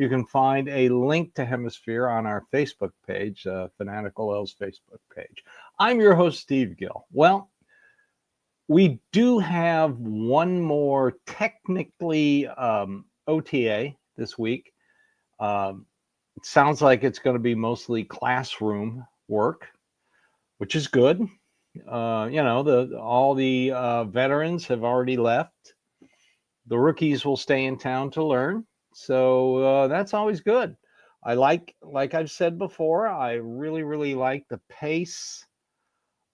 You can find a link to Hemisphere on our Facebook page, Fanatical L's Facebook page. I'm your host, Steve Gill. Well, we do have one more technically OTA this week. It sounds like it's going to be mostly classroom work, which is good. All the veterans have already left. The rookies will stay in town to learn. So that's always good. Like I've said before, I really, really like the pace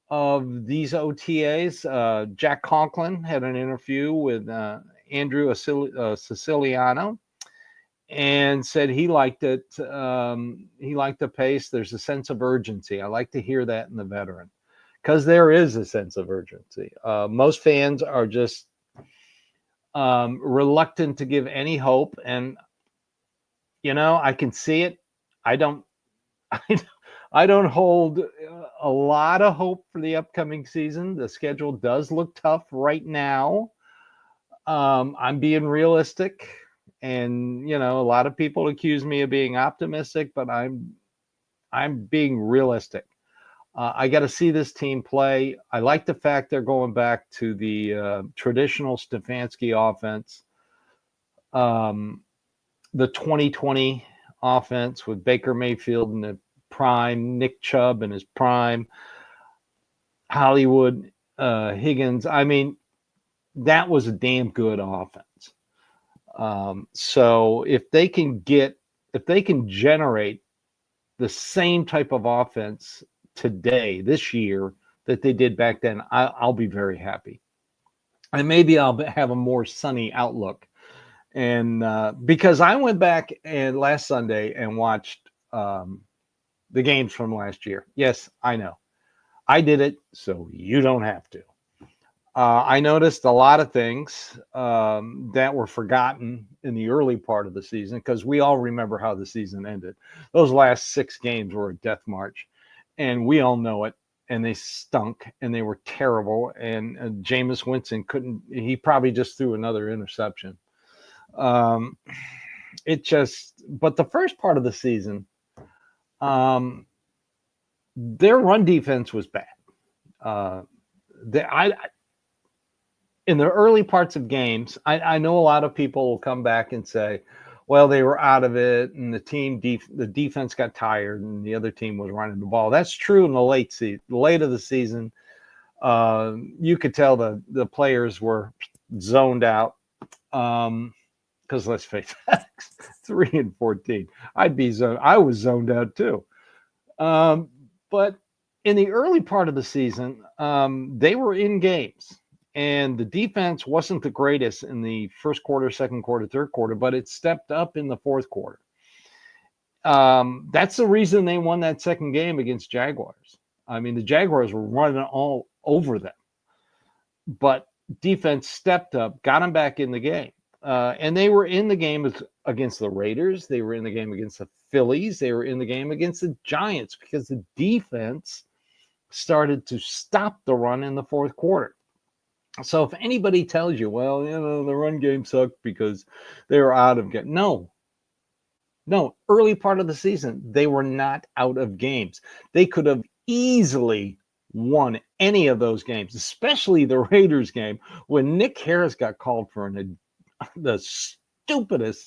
of these OTAs. Jack Conklin had an interview with Andrew Siciliano and said he liked it. He liked the pace. There's a sense of urgency. I like to hear that in the veteran because there is a sense of urgency. Most fans are just reluctant to give any hope. And, I can see it. I don't, I don't hold a lot of hope for the upcoming season. The schedule does look tough right now. I'm being realistic, and a lot of people accuse me of being optimistic, but I'm being realistic. I got to see this team play. I like the fact they're going back to the traditional Stefanski offense, the 2020 offense with Baker Mayfield in the prime, Nick Chubb in his prime, Hollywood, Higgins. I mean, that was a damn good offense. So if they can generate the same type of offense today, this year, that they did back then, I'll be very happy. And maybe I'll have a more sunny outlook. And because I went back and last Sunday and watched the games from last year. Yes, I know. I did it, so you don't have to. I noticed a lot of things that were forgotten in the early part of the season because we all remember how the season ended. Those last 6 games were a death march, and we all know it. And they stunk, and they were terrible. And Jameis Winston he probably just threw another interception. But the first part of the season, their run defense was bad. In the early parts of games, I know a lot of people will come back and say, well, they were out of it, and the defense got tired, and the other team was running the ball. That's true in the late of the season. You could tell the players were zoned out. Because let's face it, 3-14, I was zoned out too. But in the early part of the season, they were in games, and the defense wasn't the greatest in the first quarter, second quarter, third quarter, but it stepped up in the fourth quarter. That's the reason they won that second game against Jaguars. I mean, the Jaguars were running all over them, but defense stepped up, got them back in the game. And they were in the game against the Raiders. They were in the game against the Phillies. They were in the game against the Giants because the defense started to stop the run in the fourth quarter. So if anybody tells you, well, the run game sucked because they were out of game. No, early part of the season, they were not out of games. They could have easily won any of those games, especially the Raiders game when Nick Harris got called for the stupidest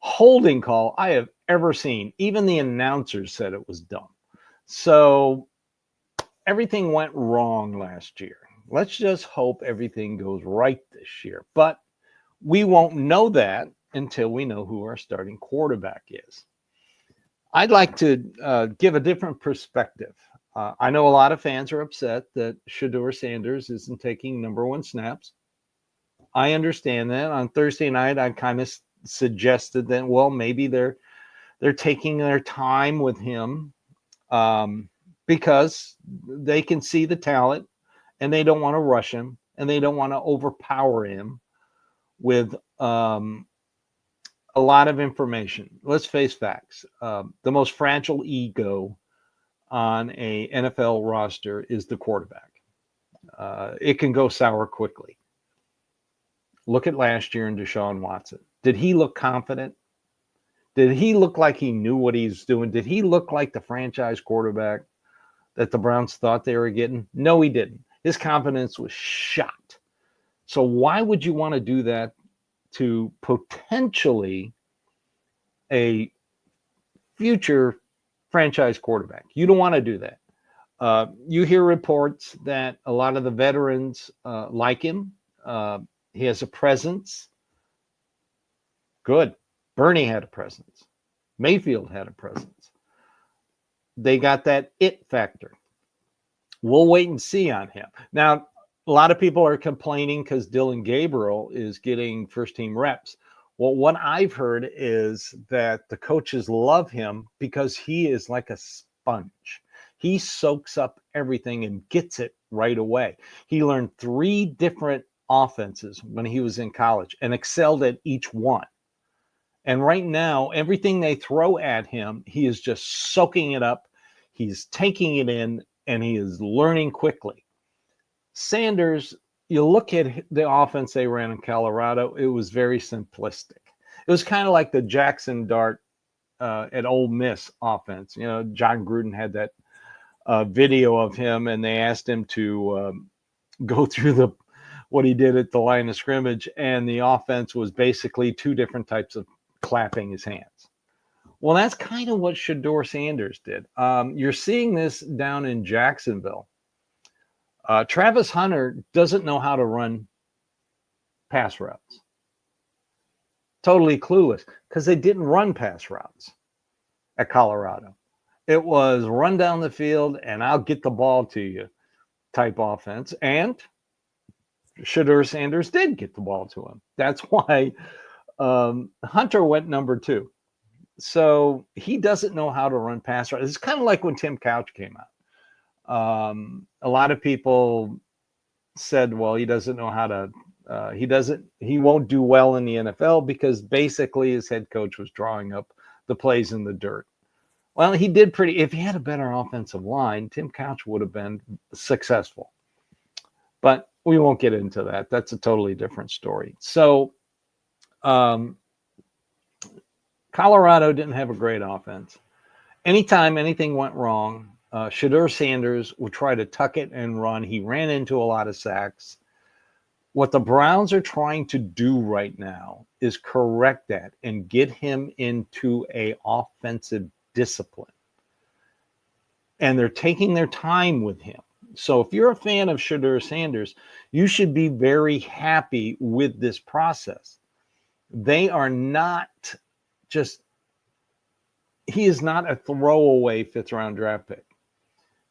holding call I have ever seen. Even the announcers said it was dumb. So everything went wrong last year. Let's just hope everything goes right this year. But we won't know that until we know who our starting quarterback is. I'd like to give a different perspective. I know a lot of fans are upset that Shedeur Sanders isn't taking number 1 snaps. I understand that. On Thursday night, I kind of suggested that, well, maybe they're taking their time with him because they can see the talent and they don't want to rush him and they don't want to overpower him with a lot of information. Let's face facts. The most fragile ego on a NFL roster is the quarterback. It can go sour quickly. Look at last year in Deshaun Watson. Did he look confident? Did he look like he knew what he's doing? Did he look like the franchise quarterback that the Browns thought they were getting? No, he didn't. His confidence was shot. So why would you want to do that to potentially a future franchise quarterback? You don't want to do that. You hear reports that a lot of the veterans like him. He has a presence. Good. Bernie had a presence. Mayfield had a presence. They got that it factor. We'll wait and see on him. Now, a lot of people are complaining because Dylan Gabriel is getting first team reps. Well, what I've heard is that the coaches love him because he is like a sponge. He soaks up everything and gets it right away. He learned 3 different offenses when he was in college and excelled at each one. And right now, everything they throw at him, he is just soaking it up. He's taking it in, and he is learning quickly. Sanders, you look at the offense they ran in Colorado, it was very simplistic. It was kind of like the Jackson Dart at Ole Miss offense. You know, John Gruden had that video of him, and they asked him to go through what he did at the line of scrimmage, and the offense was basically 2 different types of clapping his hands. Well, that's kind of what Shedeur Sanders did. You're seeing this down in Jacksonville. Travis Hunter doesn't know how to run pass routes. Totally clueless because they didn't run pass routes at Colorado. It was run down the field and I'll get the ball to you type offense. And Shedeur Sanders did get the ball to him. That's why Hunter went number 2. So he doesn't know how to run pass routes. It's kind of like when Tim Couch came out. A lot of people said, well, he doesn't know how to, he won't do well in the NFL because basically his head coach was drawing up the plays in the dirt. Well, he did pretty, if he had a better offensive line, Tim Couch would have been successful. But we won't get into that. That's a totally different story. So, Colorado didn't have a great offense. Anytime anything went wrong, Shedeur Sanders would try to tuck it and run. He ran into a lot of sacks. What the Browns are trying to do right now is correct that and get him into an offensive discipline. And they're taking their time with him. So if you're a fan of Shedeur Sanders, you should be very happy with this process. They are not just, he is not a throwaway 5th round draft pick.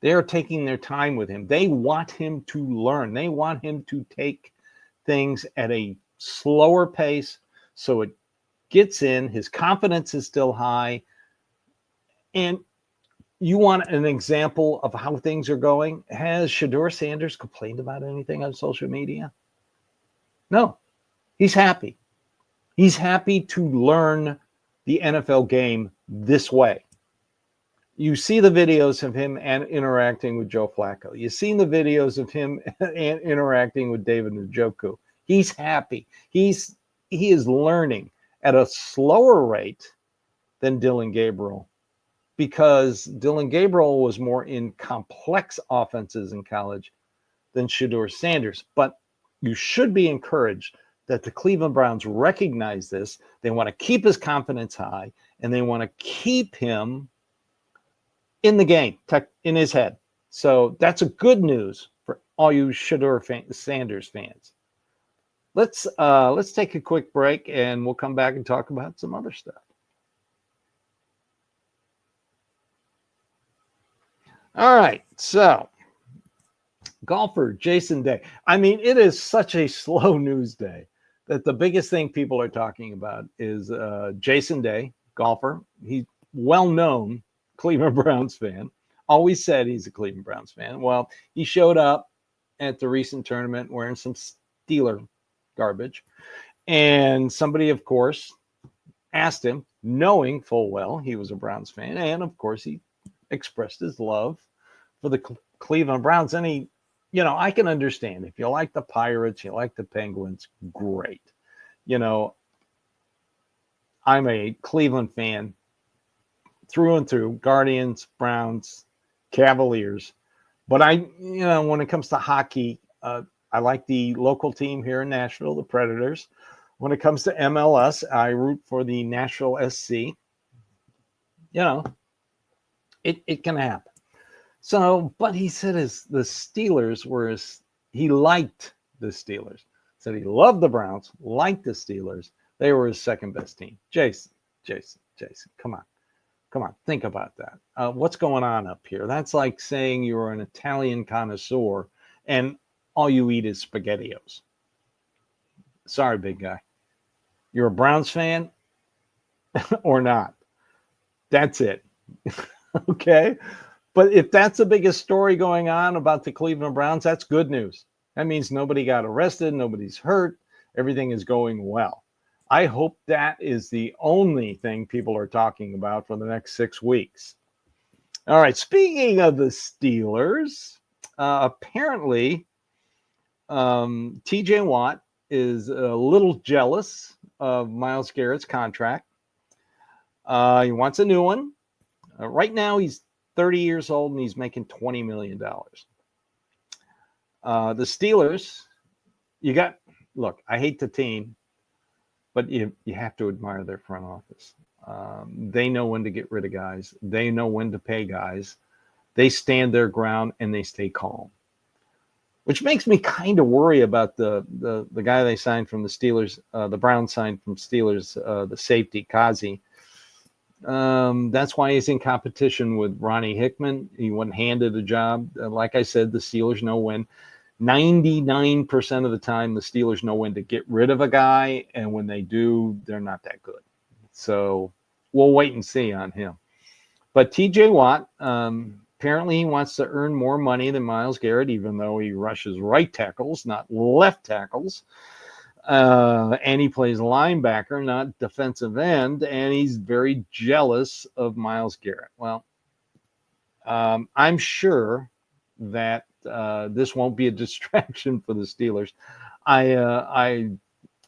They are taking their time with him. They want him to learn. They want him to take things at a slower pace so it gets in. His confidence is still high. And you want an example of how things are going? Has Shedeur Sanders complained about anything on social media? No. He's happy. He's happy to learn the NFL game this way. You see the videos of him and interacting with Joe Flacco. You've seen the videos of him and interacting with David Njoku. He's happy. He is learning at a slower rate than Dylan Gabriel because Dylan Gabriel was more in complex offenses in college than Shedeur Sanders. But you should be encouraged that the Cleveland Browns recognize this. They want to keep his confidence high, and they want to keep him in the game, in his head. So that's a good news for all you Shedeur Sanders fans. Let's take a quick break, and we'll come back and talk about some other stuff. All right, so golfer Jason Day. I mean, it is such a slow news day that the biggest thing people are talking about is Jason Day, golfer. He's well-known Cleveland Browns fan. Always said he's a Cleveland Browns fan. Well, he showed up at the recent tournament wearing some Steeler garbage. And somebody, of course, asked him, knowing full well he was a Browns fan. And, of course, he expressed his love for the Cleveland Browns. And he, you know, I can understand if you like the Pirates, you like the Penguins, great. You know, I'm a Cleveland fan through and through. Guardians, Browns, Cavaliers. But when it comes to hockey, I like the local team here in Nashville, the Predators. When it comes to MLS, I root for the Nashville SC. It can happen. So, but he said the Steelers he liked the Steelers. Said he loved the Browns, liked the Steelers. They were his second best team. Jason, come on, think about that. What's going on up here? That's like saying you're an Italian connoisseur and all you eat is SpaghettiOs. Sorry, big guy. You're a Browns fan or not? That's it. Okay. But if that's the biggest story going on about the Cleveland Browns, that's good news. That means nobody got arrested, nobody's hurt, everything is going well. I hope that is the only thing people are talking about for the next 6 weeks. All right, speaking of the Steelers, apparently TJ Watt is a little jealous of Myles Garrett's contract. He wants a new one. Right now, he's 30 years old and he's making $20 million. The Steelers, look, I hate the team, but you have to admire their front office. They know when to get rid of guys. They know when to pay guys. They stand their ground and they stay calm, which makes me kind of worry about the guy they signed from the Steelers, the Browns signed from Steelers, the safety, Kazi. That's why he's in competition with Ronnie Hickman. He wasn't handed a job. Like I said, the Steelers know when. 99% of the time, the Steelers know when to get rid of a guy, and when they do, they're not that good. So we'll wait and see on him. But TJ Watt, apparently he wants to earn more money than Myles Garrett, even though he rushes right tackles, not left tackles. And he plays linebacker, not defensive end, and he's very jealous of Myles Garrett. Well, I'm sure that this won't be a distraction for the Steelers. I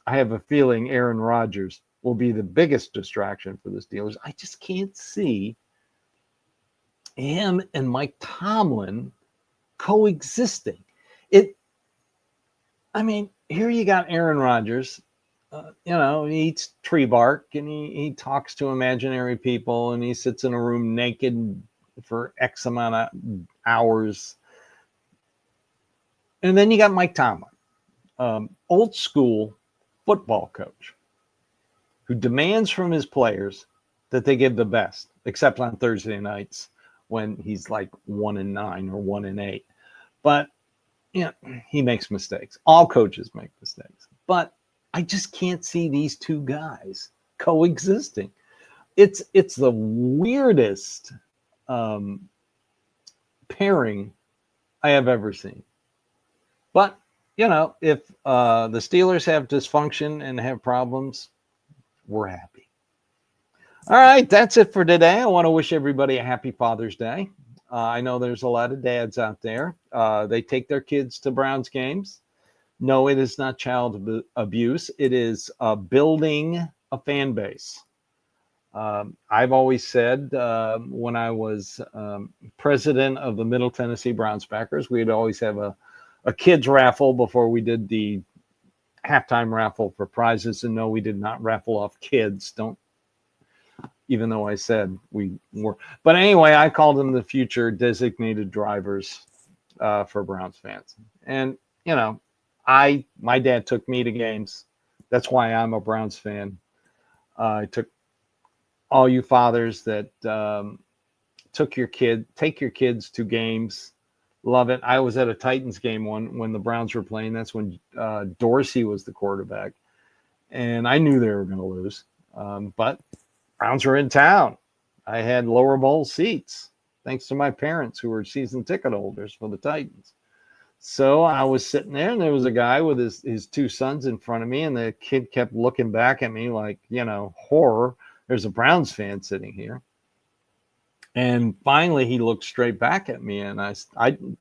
have a feeling Aaron Rodgers will be the biggest distraction for the Steelers. I just can't see him and Mike Tomlin coexisting. Here you got Aaron Rodgers, he eats tree bark and he talks to imaginary people and he sits in a room naked for X amount of hours. And then you got Mike Tomlin, old school football coach who demands from his players that they give the best, except on Thursday nights when he's like 1-9 or 1-8. But he makes mistakes. All coaches make mistakes. But I just can't see these two guys coexisting. It's the weirdest pairing I have ever seen. But, if the Steelers have dysfunction and have problems, we're happy. All right, that's it for today. I want to wish everybody a happy Father's Day. I know there's a lot of dads out there. They take their kids to Browns games. No, it is not child abuse. It is building a fan base. I've always said when I was president of the Middle Tennessee Browns backers, we'd always have a kids raffle before we did the halftime raffle for prizes. And no, we did not raffle off kids. Even though I said we were. But anyway, I called them the future designated drivers for Browns fans. And, my dad took me to games. That's why I'm a Browns fan. I took all you fathers that take your kids to games. Love it. I was at a Titans game when the Browns were playing. That's when Dorsey was the quarterback. And I knew they were going to lose. But Browns were in town. I had lower bowl seats, thanks to my parents who were season ticket holders for the Titans. So I was sitting there, and there was a guy with his two sons in front of me, and the kid kept looking back at me like, horror. There's a Browns fan sitting here. And finally, he looked straight back at me, and I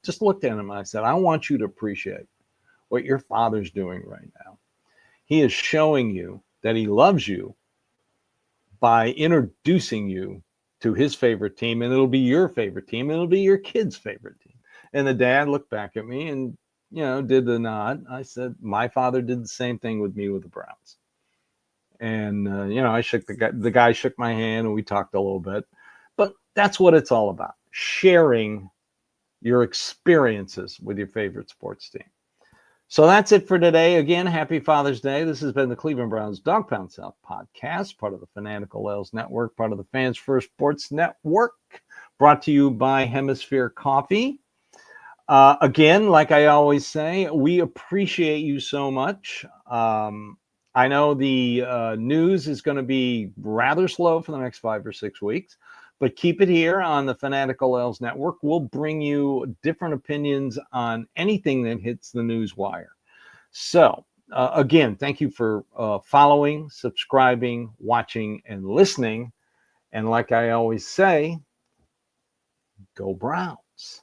just looked at him, and I said, I want you to appreciate what your father's doing right now. He is showing you that he loves you, by introducing you to his favorite team, and it'll be your favorite team, and it'll be your kid's favorite team. And the dad looked back at me and, did the nod. I said, my father did the same thing with me with the Browns. And, I shook the guy shook my hand and we talked a little bit. But that's what it's all about, sharing your experiences with your favorite sports team. So that's it for today. Again, happy Father's Day. This has been the Cleveland Browns Dawgpound South podcast, part of the Fanatical L's Network, part of the Fans First Sports Network, brought to you by Hemisphere Coffee. Again, like I always say, we appreciate you so much. I know the news is going to be rather slow for the next 5 or 6 weeks, but keep it here on the Fanatical L's Network. We'll bring you different opinions on anything that hits the news wire. So, again, thank you for following, subscribing, watching, and listening. And like I always say, go Browns.